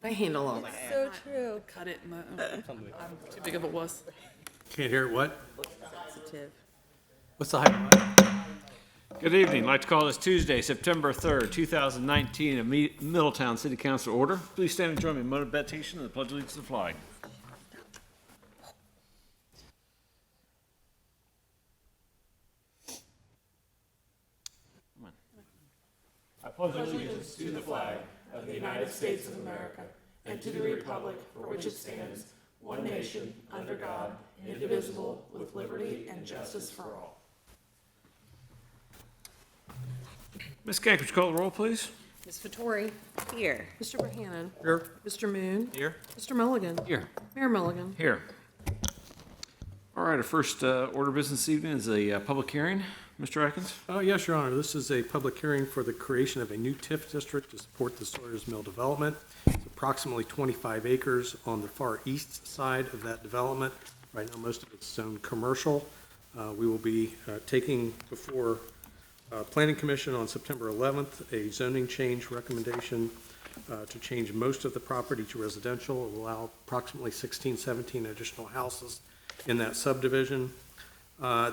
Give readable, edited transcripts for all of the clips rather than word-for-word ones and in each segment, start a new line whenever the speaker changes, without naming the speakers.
I handle all that.
So true.
Cut it. I'm too big of a wuss.
Can't hear it, what?
Sensitive.
What's the height?
Good evening. I'd like to call this Tuesday, September 3rd, 2019, a Middletown City Council order. Please stand and join me in moment of meditation and the Pledge of Allegiance to the flag. Come on. I pledge allegiance to the flag of the United States of America and to the republic for which it stands, one nation, under God, indivisible, with liberty and justice for all. Ms. Gank, would you call the roll, please?
Ms. Vettori?
Here.
Mr. Bohannon?
Here.
Mr. Moon?
Here.
Mr. Mulligan?
Here.
Mayor Mulligan?
Here. All right, our first order of business this evening is a public hearing. Mr. Atkins?
Yes, Your Honor. This is a public hearing for the creation of a new TIF district to support the Sawyers Mill development. It's approximately 25 acres on the far east side of that development. Right now, most of it's zoned commercial. We will be taking before Planning Commission on September 11th a zoning change recommendation to change most of the property to residential. It will allow approximately 16, 17 additional houses in that subdivision.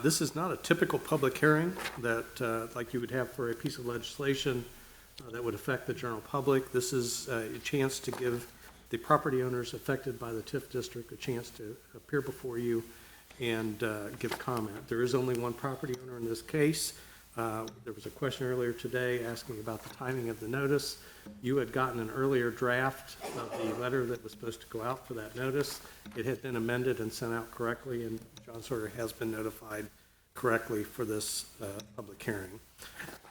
This is not a typical public hearing that like you would have for a piece of legislation that would affect the general public. This is a chance to give the property owners affected by the TIF district a chance to appear before you and give comment. There is only one property owner in this case. There was a question earlier today asking about the timing of the notice. You had gotten an earlier draft of the letter that was supposed to go out for that notice. It had been amended and sent out correctly, and John Sawyer has been notified correctly for this public hearing.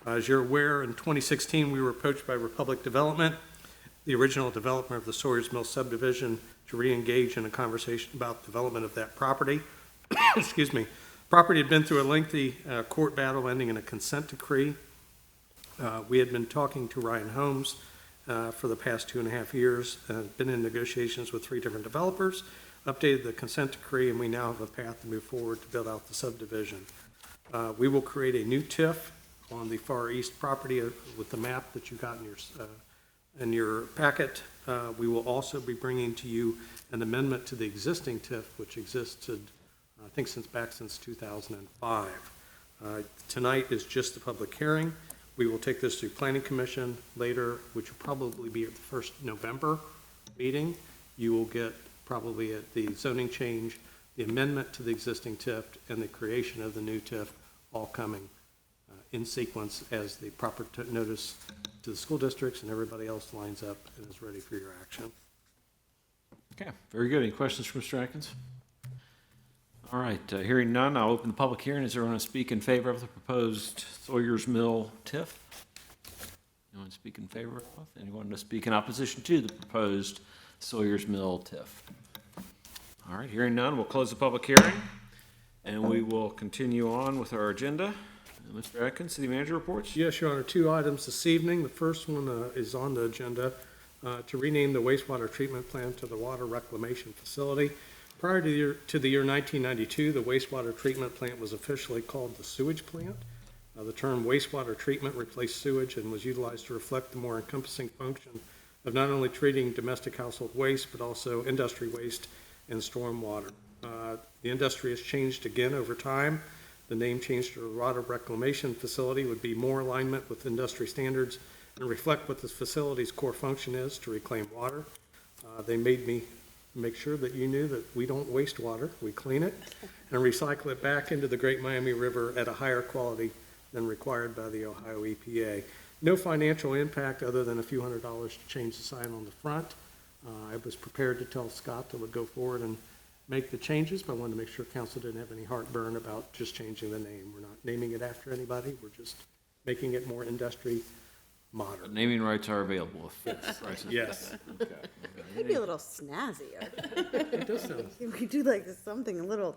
As you're aware, in 2016, we were approached by Republic Development, the original developer of the Sawyers Mill subdivision, to re-engage in a conversation about development of that property. Excuse me. Property had been through a lengthy court battle ending in a consent decree. We had been talking to Ryan Holmes for the past 2.5 years, been in negotiations with 3 different developers, updated the consent decree, and we now have a path to move forward to build out the subdivision. We will create a new TIF on the far east property with the map that you got in your packet. We will also be bringing to you an amendment to the existing TIF, which existed I think since 2005. Tonight is just the public hearing. We will take this to Planning Commission later, which will probably be at the first November meeting. You will get probably at the zoning change, the amendment to the existing TIF, and the creation of the new TIF, all coming in sequence as the proper notice to the school districts and everybody else lines up and is ready for your action.
Okay, very good. Any questions for Mr. Atkins? All right, hearing none, I'll open the public hearing. Is there anyone to speak in favor of the proposed Sawyers Mill TIF? Anyone speak in favor of? Anyone to speak in opposition to the proposed Sawyers Mill TIF? All right, hearing none, we'll close the public hearing, and we will continue on with our agenda. Mr. Atkins, City Manager reports?
Yes, Your Honor, 2 items this evening. The first one is on the agenda to rename the wastewater treatment plant to the Water Reclamation Facility. Prior to the year 1992, the wastewater treatment plant was officially called the sewage plant. The term wastewater treatment replaced sewage and was utilized to reflect the more encompassing function of not only treating domestic household waste, but also industry waste and stormwater. The industry has changed again over time. The name change to the Water Reclamation Facility would be more alignment with industry standards and reflect what the facility's core function is, to reclaim water. They made me make sure that you knew that we don't waste water. We clean it and recycle it back into the Great Miami River at a higher quality than required by the Ohio EPA. No financial impact other than a few $100s to change the sign on the front. I was prepared to tell Scott that would go forward and make the changes, but I wanted to make sure council didn't have any heartburn about just changing the name. We're not naming it after anybody. We're just making it more industry modern.
Naming rights are available if prices.
Yes.
Okay.
Maybe a little snazzier.
It does sound.
We do like something a little.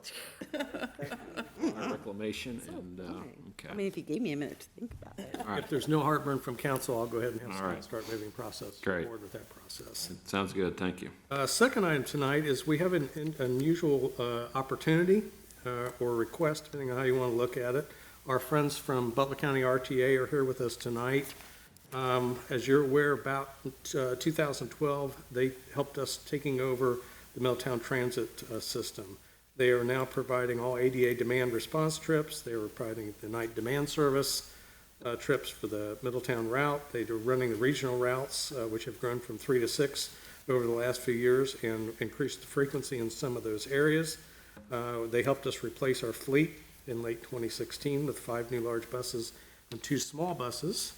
Reclamation and,
I mean, if you gave me a minute to think about it.
All right.
If there's no heartburn from council, I'll go ahead and have
All
Scott
right.
start moving process
Great.
forward with that process.
Sounds good, thank you.
Second item tonight is we have an unusual opportunity or request, depending on how you want to look at it. Our friends from Butler County RTA are here with us tonight. As you're aware, about 2012, they helped us taking over the Middletown Transit system. They are now providing all ADA demand response trips. They are providing the night demand service trips for the Middletown route. They are running the regional routes, which have grown from 3 to 6 over the last few years and increased the frequency in some of those areas. They helped us replace our fleet in late 2016 with 5 new large buses and 2 small buses.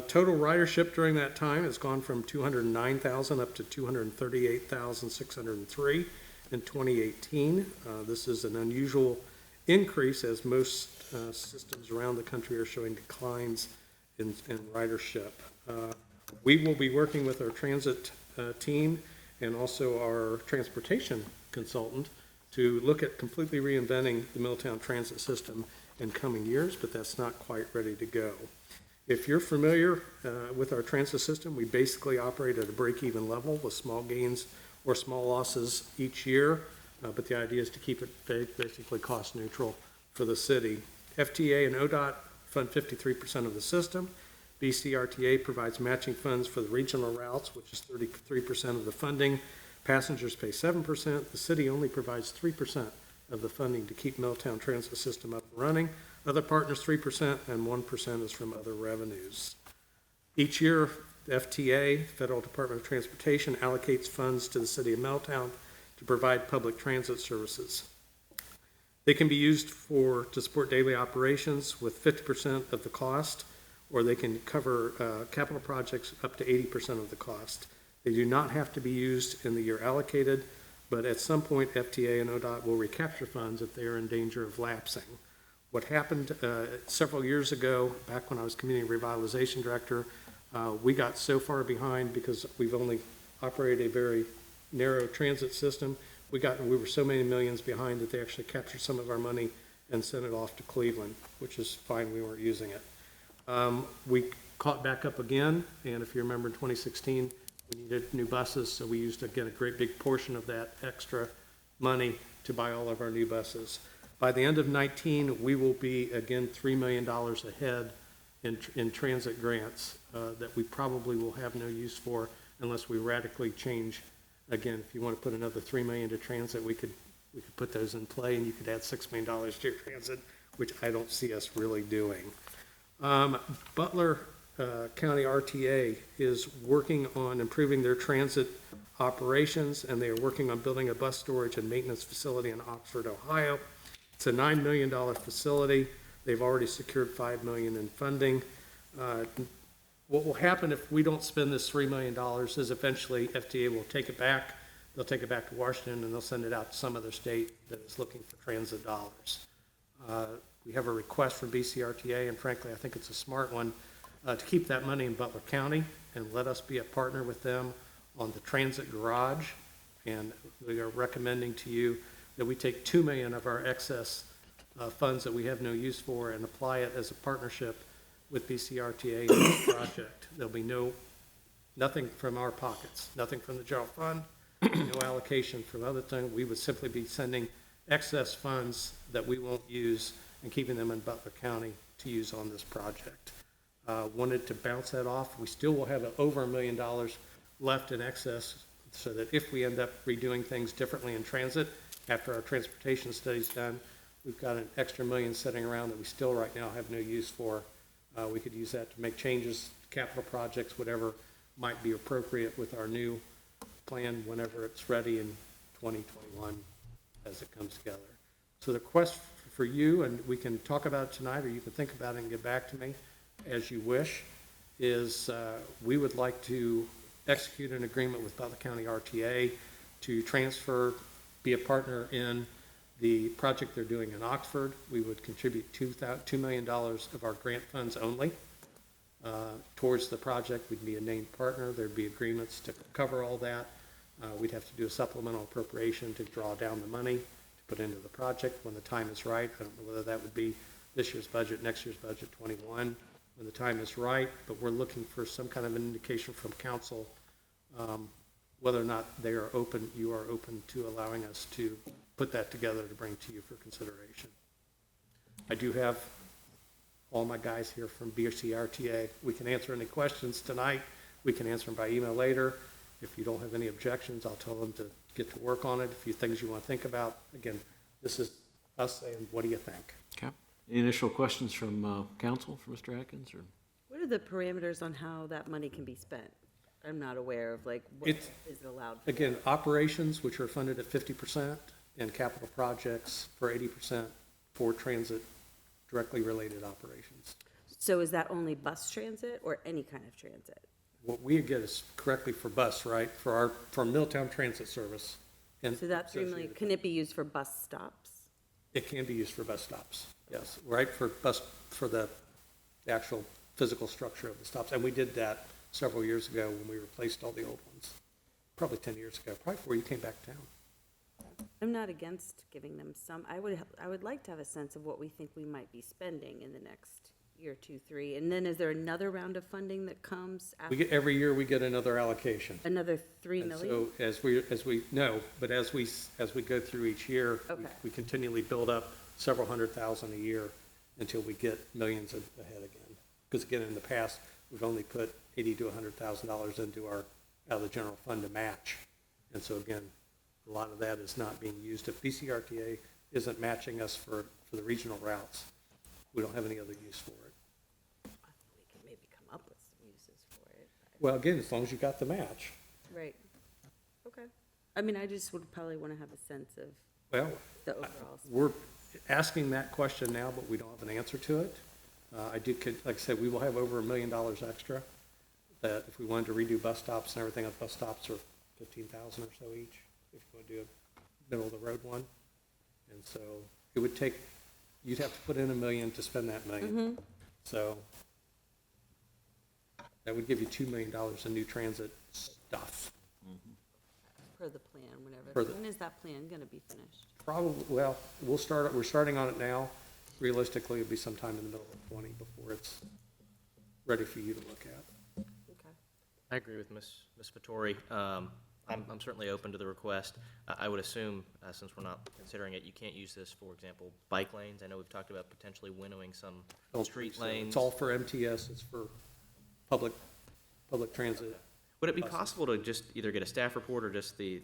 Total ridership during that time has gone from 209,000 up to 238,603 in 2018. This is an unusual increase as most systems around the country are showing declines in ridership. We will be working with our transit team and also our transportation consultant to look at completely reinventing the Middletown transit system in coming years, but that's not quite ready to go. If you're familiar with our transit system, we basically operate at a break-even level with small gains or small losses each year, but the idea is to keep it basically cost neutral for the city. FTA and ODOT fund 53% of the system. BCRTA provides matching funds for the regional routes, which is 33% of the funding. Passengers pay 7%. The city only provides 3% of the funding to keep Middletown Transit System up and running. Other partners 3%, and 1% is from other revenues. Each year, the FTA, Federal Department of Transportation, allocates funds to the city of Middletown to provide public transit services. They can be used to support daily operations with 50% of the cost, or they can cover capital projects up to 80% of the cost. They do not have to be used in the year allocated, but at some point, FTA and ODOT will recapture funds if they are in danger of lapsing. What happened several years ago, back when I was Community Revitalization Director, we got so far behind because we've only operated a very narrow transit system. We were so many millions behind that they actually captured some of our money and sent it off to Cleveland, which is fine, we weren't using it. We caught back up again, and if you remember in 2016, we needed new buses, so we used, again, a great big portion of that extra money to buy all of our new buses. By the end of 19, we will be, again, $3 million ahead in transit grants that we probably will have no use for unless we radically change. Again, if you want to put another $3 million to transit, we could put those in play, and you could add $6 million to your transit, which I don't see us really doing. Butler County RTA is working on improving their transit operations, and they are working on building a bus storage and maintenance facility in Oxford, Ohio. It's a $9 million facility. They've already secured $5 million in funding. What will happen if we don't spend this $3 million is eventually FTA will take it back. They'll take it back to Washington, and they'll send it out to some other state that is looking for transit dollars. We have a request from BCRTA, and frankly, I think it's a smart one, to keep that money in Butler County and let us be a partner with them on the transit garage. And we are recommending to you that we take $2 million of our excess funds that we have no use for and apply it as a partnership with BCRTA in this project. There'll be nothing from our pockets, nothing from the general fund, no allocation from other things. We would simply be sending excess funds that we won't use and keeping them in Butler County to use on this project. Wanted to bounce that off. We still will have over $1 million left in excess so that if we end up redoing things differently in transit after our transportation study's done, we've got an extra $1 million sitting around that we still right now have no use for. We could use that to make changes, capital projects, whatever might be appropriate with our new plan whenever it's ready in 2021 as it comes together. So the quest for you, and we can talk about it tonight, or you can think about it and get back to me as you wish, is we would like to execute an agreement with Butler County RTA to transfer, be a partner in the project they're doing in Oxford. We would contribute $2 million of our grant funds only towards the project. We'd be a named partner. There'd be agreements to cover all that. We'd have to do a supplemental appropriation to draw down the money to put into the project when the time is right. I don't know whether that would be this year's budget, next year's budget, 21, when the time is right, but we're looking for some kind of an indication from council whether or not they are open, you are open to allowing us to put that together to bring to you for consideration. I do have all my guys here from BRCRTA. We can answer any questions tonight. We can answer them by email later. If you don't have any objections, I'll tell them to get to work on it. A few things you want to think about. Again, this is us saying, what do you think?
Okay. Any initial questions from council for Mr. Atkins, or?
What are the parameters on how that money can be spent? I'm not aware of, like, what
It's-
is allowed. for.
Again, operations, which are funded at 50%, and capital projects for 80% for transit directly related operations.
So is that only bus transit or any kind of transit?
What we get is correctly for bus, right, for Middletown Transit Service. And
So that 3 million,
associated-
can it be used for bus stops?
It can be used for bus stops, yes, right, for the actual physical structure of the stops. And we did that several years ago when we replaced all the old ones, probably 10 years ago, probably before you came back to town.
I'm not against giving them some. I would like to have a sense of what we think we might be spending in the next year, 2, 3. And then is there another round of funding that comes after?
Every year we get another allocation.
Another 3
And
million?
so as we go through each year,
Okay.
we continually build up several $100,000 a year until we get millions ahead again. Because again, in the past, we've only put $80,000 to $100,000 into out of the general fund to match. And so again, a lot of that is not being used. If BCRTA isn't matching us for the regional routes, we don't have any other use for it.
We could maybe come up with some uses for it.
Well, again, as long as you got the match.
Right. Okay. I mean, I just would probably want to have a sense of
Well,
the overall.
we're asking that question now, but we don't have an answer to it. Like I said, we will have over $1 million extra, that if we wanted to redo bus stops and everything, bus stops are 15,000 or so each, if you want to do a middle of the road one. And so it would take, you'd have to put in $1 million to spend that $1 million. So that would give you $2 million in new transit stuff.
Per the plan, whenever.
Per the-
When is that plan going to be finished?
Probably, well, we're starting on it now. Realistically, it'll be sometime in the middle of 20 before it's ready for you to look at.
Okay.
I agree with Ms. Vittori. I'm certainly open to the request. I would assume, since we're not considering it, you can't use this, for example, bike lanes. I know we've talked about potentially winnowing some street
So
lanes.
It's all for MTS, it's for public transit.
Would it be possible to just either get a staff report or just the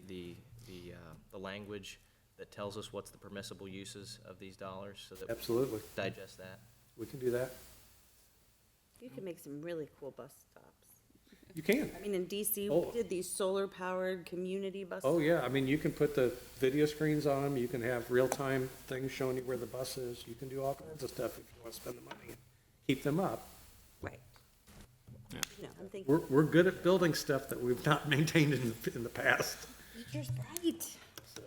language that tells us what's the permissible uses of these dollars so that we
Absolutely,
digest that?
we can do that.
You can make some really cool bus stops.
You can.
I mean, in DC,
Oh.
we did these solar-powered community bus.
Oh, yeah, I mean, you can put the video screens on them, you can have real-time things showing you where the bus is, you can do all kinds of stuff if you want to spend the money and keep them up.
Right.
Yeah.
No, I'm thinking,
We're good at building stuff that we've not maintained in the past.
teacher's right.
So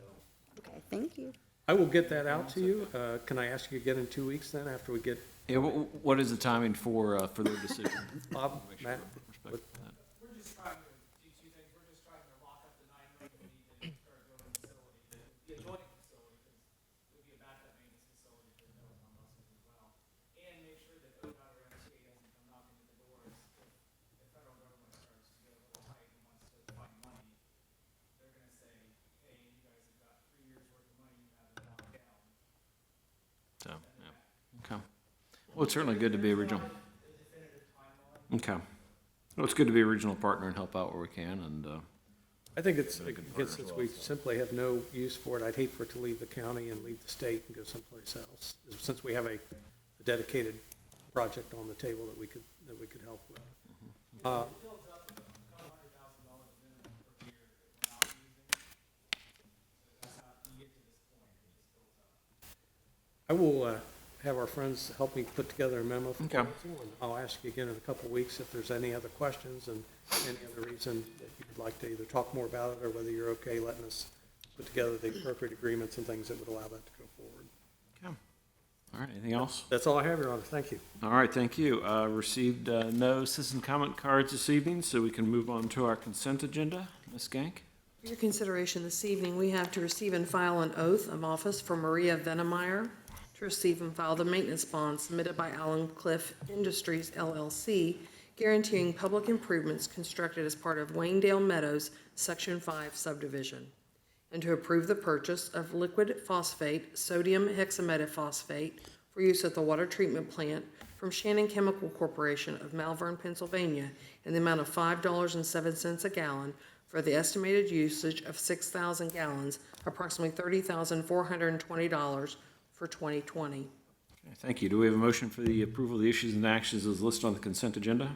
Okay, thank you.
I will get that out to you. Can I ask you again in 2 weeks then, after we get
Yeah, what is the timing for their decision?
Bob, Matt?
Respect that.
We're just trying to do two things. We're just trying to lock up the 9 million we need to start building the facility, the adjoining facility, because it would be a backup maintenance facility for the Middletown buses as well. And make sure that ODOT or MTA doesn't come knocking at the doors if the federal government starts to get a little tight and wants to find money. They're gonna say, hey, you guys have got 3 years worth of money you haven't locked down.
So, yeah, okay. Well, it's certainly good to be a regional. Okay. Well, it's good to be a regional partner and help out where we can, and,
I think it's, since we simply have no use for it, I'd hate for it to leave the county and leave the state and go someplace else. Since we have a dedicated project on the table that we could help with.
It builds up a couple $100,000 minimum per year that we're not using. So that's how you get to this point, it just builds up.
I will have our friends help me put together a memo for
Okay.
council, and I'll ask you again in a couple of weeks if there's any other questions and any other reason that you'd like to either talk more about it or whether you're okay letting us put together the appropriate agreements and things that would allow that to go forward.
okay. All right, anything else?
That's all I have, Your Honor. Thank you.
All right, thank you. Received no citizen comment cards this evening, so we can move on to our consent agenda. Ms. Gank?
For your consideration this evening, we have to receive and file an oath of office for Maria Venemeyer, to receive and file the maintenance bond submitted by Allen Cliff Industries LLC, guaranteeing public improvements constructed as part of Waynedale Meadows Section 5 subdivision, and to approve the purchase of liquid phosphate, sodium hexametaphosphate, for use at the water treatment plant from Shannon Chemical Corporation of Malvern, Pennsylvania, in the amount of $5.07 a gallon for the estimated usage of 6,000 gallons, approximately $30,420 for 2020.
Okay, thank you. Do we have a motion for the approval of the issues and actions as listed on the consent agenda?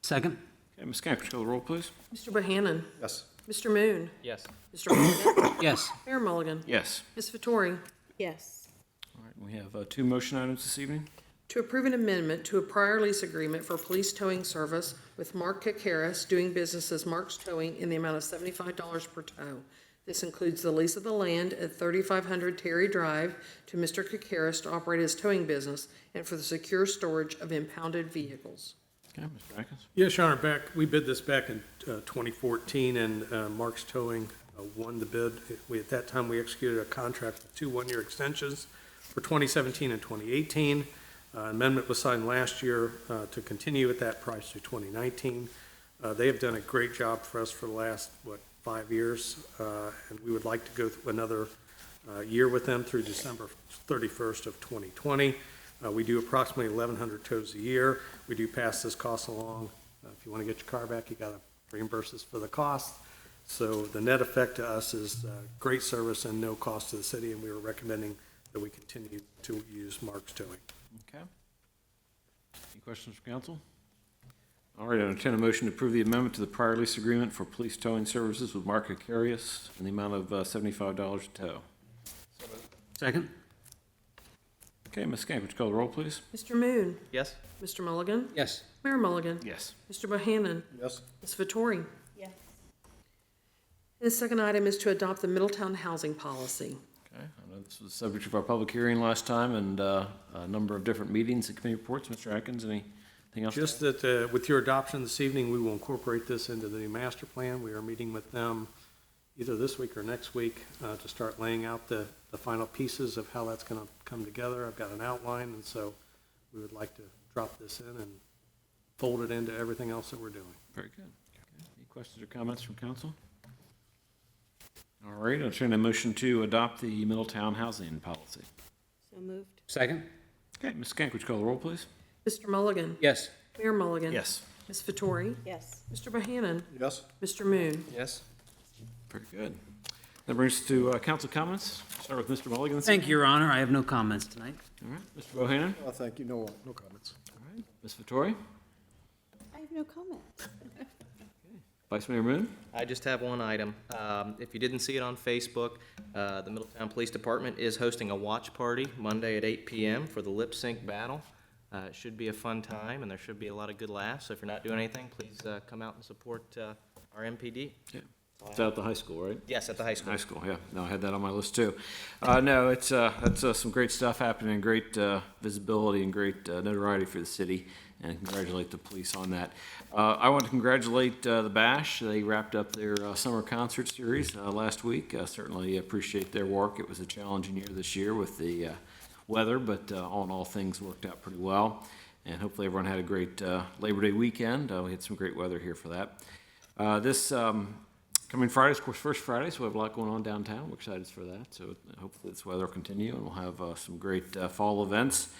Second?
Okay, Ms. Kank, would you call the roll, please?
Mr. Bohannon?
Yes.
Mr. Moon?
Yes.
Mr. Mulligan?
Yes.
Mayor Mulligan?
Yes.
Ms. Vettori?
Yes.
All right, we have two motion items this evening.
To approve an amendment to a prior lease agreement for police towing service with Mark Kakaris, doing business as Mark's Towing, in the amount of $75 per tow. This includes the lease of the land at 3500 Terry Drive to Mr. Kakaris to operate his towing business and for the secure storage of impounded vehicles.
Okay, Mr. Atkins?
Yes, Your Honor, we bid this back in 2014, and Mark's Towing won the bid. At that time, we executed a contract with 2 one-year extensions for 2017 and 2018. Amendment was signed last year to continue at that price through 2019. They have done a great job for us for the last, 5 years, and we would like to go through another year with them through December 31st of 2020. We do approximately 1,100 tows a year. We do pass this cost along. If you want to get your car back, you got to reimburse us for the cost. So the net effect to us is great service and no cost to the city, and we are recommending that we continue to use Mark's Towing.
Okay. Any questions from council? All right, I entertain a motion to approve the amendment to the prior lease agreement for police towing services with Mark Acarius in the amount of $75 a tow.
Second?
Okay, Ms. Kank, would you call the roll, please?
Mr. Moon?
Yes.
Mr. Mulligan?
Yes.
Mayor Mulligan?
Yes.
Mr. Bohannon?
Yes.
Ms. Vettori?
Yes.
The second item is to adopt the Middletown housing policy.
Okay, I know this was the subject of our public hearing last time and a number of different meetings and committee reports. Mr. Atkins, anything else?
Just that with your adoption this evening, we will incorporate this into the new master plan. We are meeting with them either this week or next week to start laying out the final pieces of how that's going to come together. I've got an outline, and so we would like to drop this in and fold it into everything else that we're doing.
Very good. Okay. Any questions or comments from council? All right, I'll turn a motion to adopt the Middletown housing policy.
So moved.
Second?
Okay, Ms. Kank, would you call the roll, please?
Mr. Mulligan?
Yes.
Mayor Mulligan?
Yes.
Ms. Vettori?
Yes.
Mr. Bohannon?
Yes.
Mr. Moon?
Yes.
Very good. That brings us to council comments. Start with Mr. Mulligan.
Thank you, Your Honor. I have no comments tonight.
All right, Mr. Bohannon.
Thank you. No comments.
All right, Ms. Vettori.
I have no comment.
Vice Mayor Moon.
I just have one item. If you didn't see it on Facebook, the Middletown Police Department is hosting a watch party Monday at 8 p.m. for the lip sync battle. It should be a fun time, and there should be a lot of good laughs. So if you're not doing anything, please come out and support our MPD.
Yeah. It's out at the high school, right?
Yes, at the high school.
High school, yeah. No, I had that on my list too. No, it's that's some great stuff happening, great visibility and great notoriety for the city, and congratulate the police on that. I want to congratulate the Bash. They wrapped up their summer concert series last week. Certainly appreciate their work. It was a challenging year this year with the weather, but all in all, things worked out pretty well. And hopefully everyone had a great Labor Day weekend. We had some great weather here for that. This coming Friday is, of course, First Friday, so we have a lot going on downtown. We're excited for that. So hopefully this weather will continue, and we'll have some great fall events.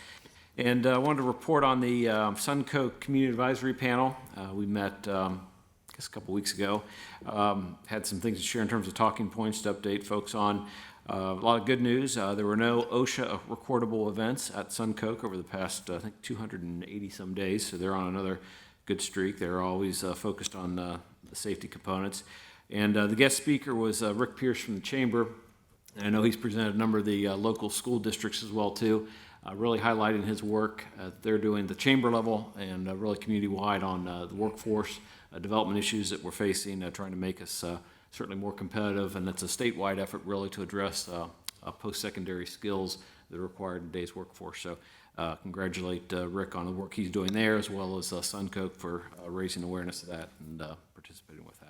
And I wanted to report on the Suncoast Community Advisory Panel. We met, I guess, a couple weeks ago. Had some things to share in terms of talking points to update folks on. A lot of good news. There were no OSHA recordable events at Suncoast over the past, I think, 280-some days, so they're on another good streak. They're always focused on the safety components. And the guest speaker was Rick Pierce from the Chamber. And I know he's presented a number of the local school districts as well, too, really highlighting his work. They're doing the chamber level and really community-wide on the workforce development issues that we're facing, trying to make us certainly more competitive. And it's a statewide effort, really, to address post-secondary skills that are required in today's workforce. So congratulate Rick on the work he's doing there, as well as Suncoast for raising awareness of that and participating with that.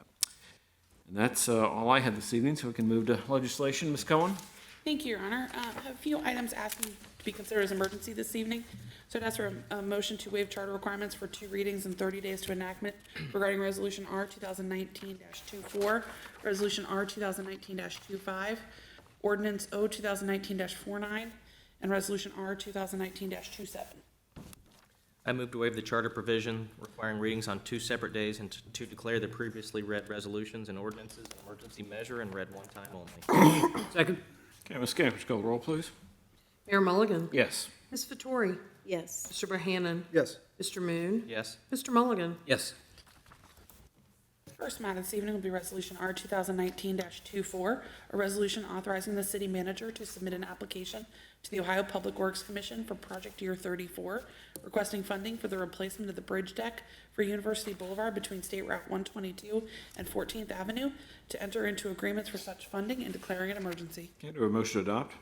And that's all I had this evening, so we can move to legislation. Ms. Cohen?
Thank you, Your Honor. I have a few items asking to be considered as emergency this evening. So I'd ask for a motion to waive charter requirements for 2 readings and 30 days to enactment regarding Resolution R 2019-24, Resolution R 2019-25, Ordinance O 2019-49, and Resolution R 2019-27.
I move to waive the charter provision requiring readings on 2 separate days and to declare the previously read resolutions and ordinances an emergency measure and read one time only.
Second.
Okay, Ms. Scant, would you call the roll, please?
Mayor Mulligan.
Yes.
Ms. Vettori.
Yes.
Mr. Bohannon.
Yes.
Mr. Moon.
Yes.
Mr. Mulligan.
Yes.
First matter this evening will be Resolution R 2019-24, a resolution authorizing the city manager to submit an application to the Ohio Public Works Commission for Project Year 34, requesting funding for the replacement of the bridge deck for University Boulevard between State Route 122 and 14th Avenue, to enter into agreements for such funding and declaring an emergency.
Okay, do we have a motion to adopt?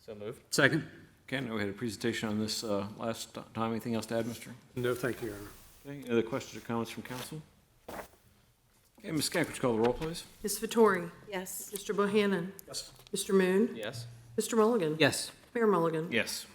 So moved.
Second.
Okay, I know we had a presentation on this last time. Anything else to add, Mr.?
No, thank you, Your Honor.
Okay, any other questions or comments from council? Okay, Ms. Scant, would you call the roll, please?
Ms. Vettori.
Yes.
Mr. Bohannon.
Yes.
Mr. Moon.
Yes.
Mr. Mulligan.
Yes.
Mayor Mulligan.
Yes.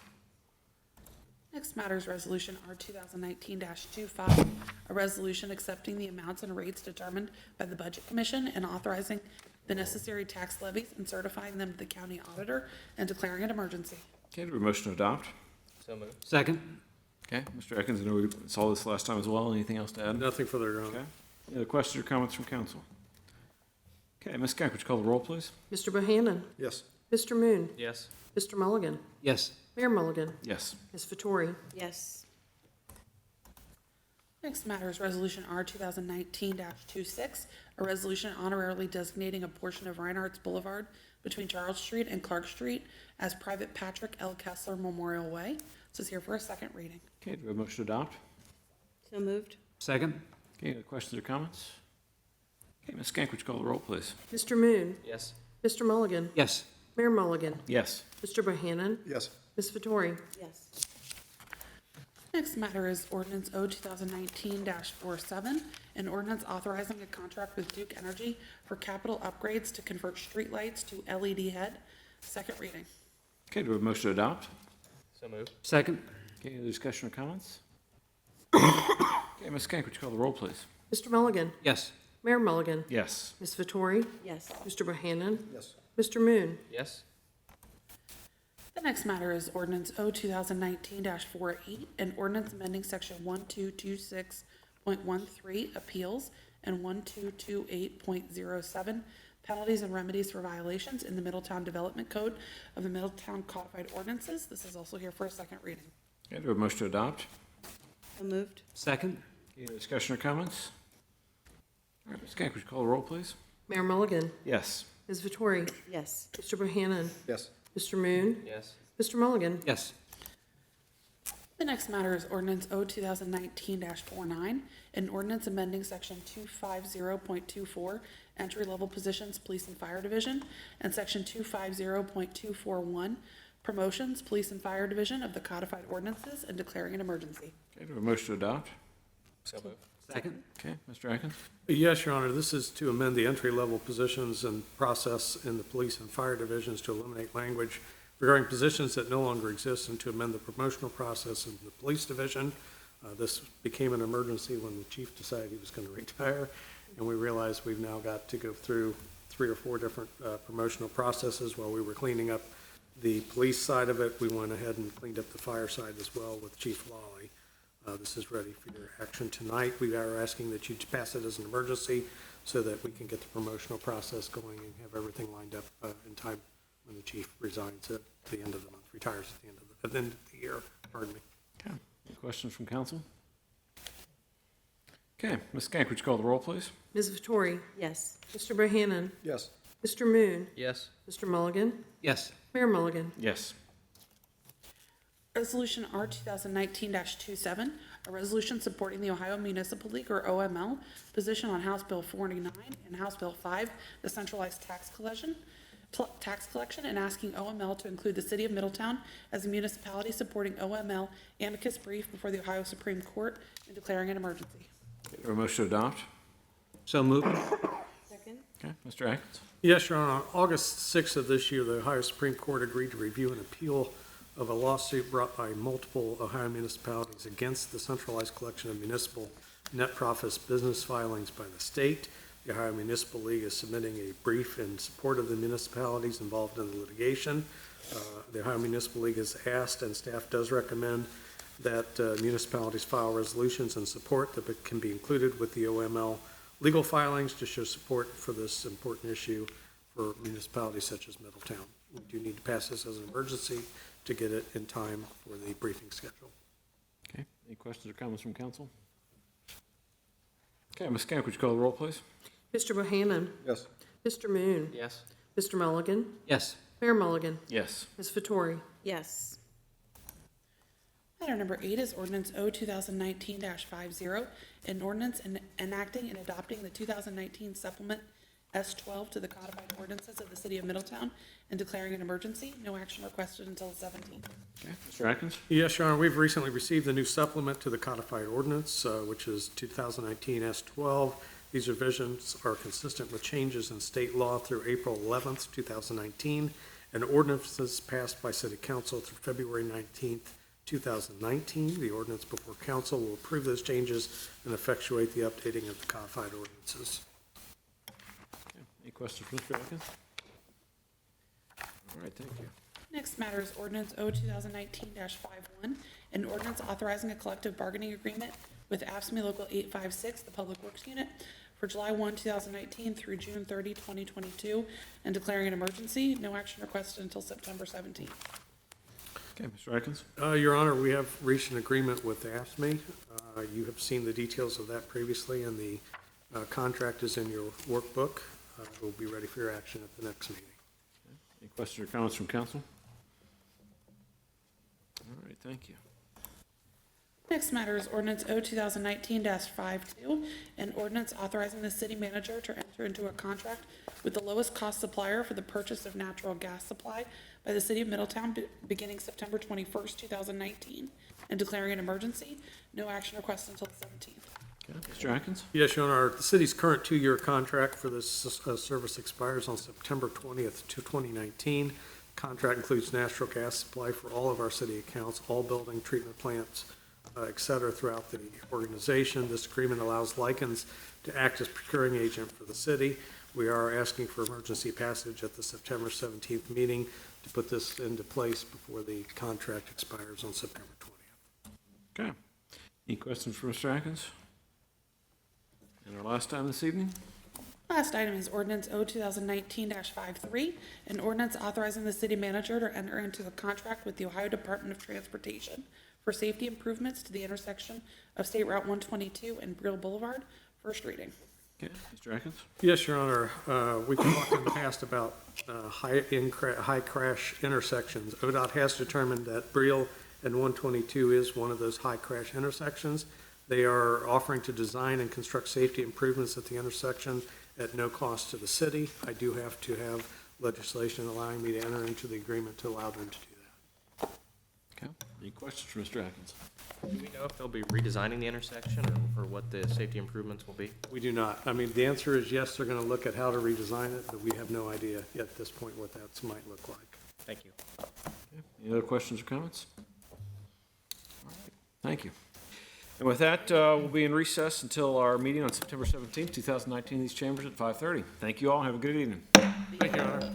Next matter is Resolution R 2019-25, a resolution accepting the amounts and rates determined by the Budget Commission and authorizing the necessary tax levies and certifying them to the county auditor and declaring an emergency.
Okay, do we have a motion to adopt?
So moved.
Second.
Okay, Mr. Atkins, I know we saw this last time as well. Anything else to add?
Nothing further, Your Honor.
Okay. Any other questions or comments from council? Okay, Ms. Scant, would you call the roll, please?
Mr. Bohannon.
Yes.
Mr. Moon.
Yes.
Mr. Mulligan.
Yes.
Mayor Mulligan.
Yes.
Ms. Vettori.
Yes.
Next matter is Resolution R 2019-26, a resolution honorarily designating a portion of Reinhardt's Boulevard between Charles Street and Clark Street as Private Patrick L. Kessler Memorial Way. This is here for a second reading.
Okay, do we have a motion to adopt?
So moved.
Second.
Okay, any other questions or comments? Okay, Ms. Scant, would you call the roll, please?
Mr. Moon.
Yes.
Mr. Mulligan.
Yes.
Mayor Mulligan.
Yes.
Mr. Bohannon.
Yes.
Ms. Vettori.
Yes.
Next matter is ordinance O 2019-47, an ordinance authorizing a contract with Duke Energy for capital upgrades to convert streetlights to LED head. Second reading.
Okay, do we have a motion to adopt?
So moved.
Second.
Okay, any discussion or comments? Okay, Ms. Scant, would you call the roll, please?
Mr. Mulligan.
Yes.
Mayor Mulligan.
Yes.
Ms. Vettori.
Yes.
Mr. Bohannon.
Yes.
Mr. Moon.
Yes.
The next matter is ordinance O 2019-48, an ordinance amending section 1226.13 appeals and 1228.07 penalties and remedies for violations in the Middletown Development Code of the Middletown Codified Ordinances. This is also here for a second reading.
Okay, do we have a motion to adopt?
So moved.
Second.
Okay, any discussion or comments? All right, Ms. Scant, would you call the roll, please?
Mayor Mulligan.
Yes.
Ms. Vettori.
Yes.
Mr. Bohannon.
Yes.
Mr. Moon.
Yes.
Mr. Mulligan.
Yes.
The next matter is ordinance O 2019-49, an ordinance amending section 250.24, entry-level positions, police and fire division, and section 250.241, promotions, police and fire division of the codified ordinances, and declaring an emergency.
Okay, do we have a motion to adopt?
So moved.
Second.
Okay, Mr. Atkins?
Yes, Your Honor, this is to amend the entry-level positions and process in the police and fire divisions to eliminate language regarding positions that no longer exist and to amend the promotional process in the police division. This became an emergency when the chief decided he was going to retire, and we realized we've now got to go through 3 or 4 different promotional processes. While we were cleaning up the police side of it, we went ahead and cleaned up the fire side as well with Chief Lawley. This is ready for your action tonight. We are asking that you pass it as an emergency so that we can get the promotional process going and have everything lined up in time when the chief resigns at the end of the month, retires at the end of the year, pardon me.
Okay, any questions from council? Okay, Ms. Scant, would you call the roll, please?
Ms. Vettori.
Yes.
Mr. Bohannon.
Yes.
Mr. Moon.
Yes.
Mr. Mulligan.
Yes.
Mayor Mulligan.
Yes.
Resolution R 2019-27, a resolution supporting the Ohio Municipal League, or OML, position on House Bill 49 and House Bill 5, the centralized tax collection, and asking OML to include the city of Middletown as a municipality supporting OML amicus brief before the Ohio Supreme Court and declaring an emergency.
Okay, do we have a motion to adopt?
So moved.
Second.
Okay, Mr. Atkins?
Yes, Your Honor. On August 6th of this year, the Ohio Supreme Court agreed to review an appeal of a lawsuit brought by multiple Ohio municipalities against the centralized collection of municipal net profits business filings by the state. The Ohio Municipal League is submitting a brief in support of the municipalities involved in the litigation. The Ohio Municipal League has asked, and staff does recommend, that municipalities file resolutions in support that can be included with the OML legal filings to show support for this important issue for municipalities such as Middletown. We do need to pass this as an emergency to get it in time for the briefing schedule.
Okay, any questions or comments from council? Okay, Ms. Camp, would you call the roll, please?
Mr. Bohannon?
Yes.
Mr. Moon?
Yes.
Mr. Mulligan?
Yes.
Mayor Mulligan?
Yes.
Ms. Vettori?
Yes.
Item number 8 is ordinance O 2019-50, an ordinance enacting and adopting the 2019 supplement S12 to the codified ordinances of the city of Middletown and declaring an emergency. No action requested until the 17th.
Okay, Mr. Atkins?
Yes, Your Honor, we've recently received a new supplement to the codified ordinance, which is 2019 S12. These revisions are consistent with changes in state law through April 11th, 2019, and ordinances passed by City Council through February 19th, 2019. The ordinance before council will approve those changes and effectuate the updating of the codified ordinances.
Okay, any questions for Mr. Atkins? All right, thank you.
Next matter is ordinance O 2019-51, an ordinance authorizing a collective bargaining agreement with AFSCME Local 856, the Public Works Unit, for July 1, 2019 through June 30, 2022, and declaring an emergency. No action requested until September 17th.
Okay, Mr. Atkins?
Your Honor, we have reached an agreement with AFSCME. You have seen the details of that previously, and the contract is in your workbook. It will be ready for your action at the next meeting.
Any questions or comments from council? All right, thank you.
Next matter is ordinance O 2019-52, an ordinance authorizing the city manager to enter into a contract with the lowest cost supplier for the purchase of natural gas supply by the city of Middletown beginning September 21st, 2019, and declaring an emergency. No action requested until the 17th.
Okay, Mr. Atkins?
Yes, Your Honor, the city's current two-year contract for this service expires on September 20th, 2019. Contract includes natural gas supply for all of our city accounts, all building treatment plants, et cetera, throughout the organization. This agreement allows Lycans to act as procuring agent for the city. We are asking for emergency passage at the September 17th meeting to put this into place before the contract expires on September 20th.
Okay. Any questions for Mr. Atkins? And our last item this evening?
Last item is ordinance O 2019-53, an ordinance authorizing the city manager to enter into a contract with the Ohio Department of Transportation for safety improvements to the intersection of State Route 122 and Brill Boulevard. First reading.
Okay, Mr. Atkins?
Yes, Your Honor. We've talked in the past about high crash intersections. ODOT has determined that Brill and 122 is one of those high crash intersections. They are offering to design and construct safety improvements at the intersection at no cost to the city. I do have to have legislation allowing me to enter into the agreement to allow them to do that.
Okay. Any questions for Mr. Atkins?
Do we know if they'll be redesigning the intersection or what the safety improvements will be?
We do not. I mean, the answer is yes, they're going to look at how to redesign it, but we have no idea yet at this point what that might look like.
Thank you.
Okay. Any other questions or comments? All right. Thank you. And with that, we'll be in recess until our meeting on September 17th, 2019, in these chambers at 5:30. Thank you all. Have a good evening.
Thank you, Your Honor.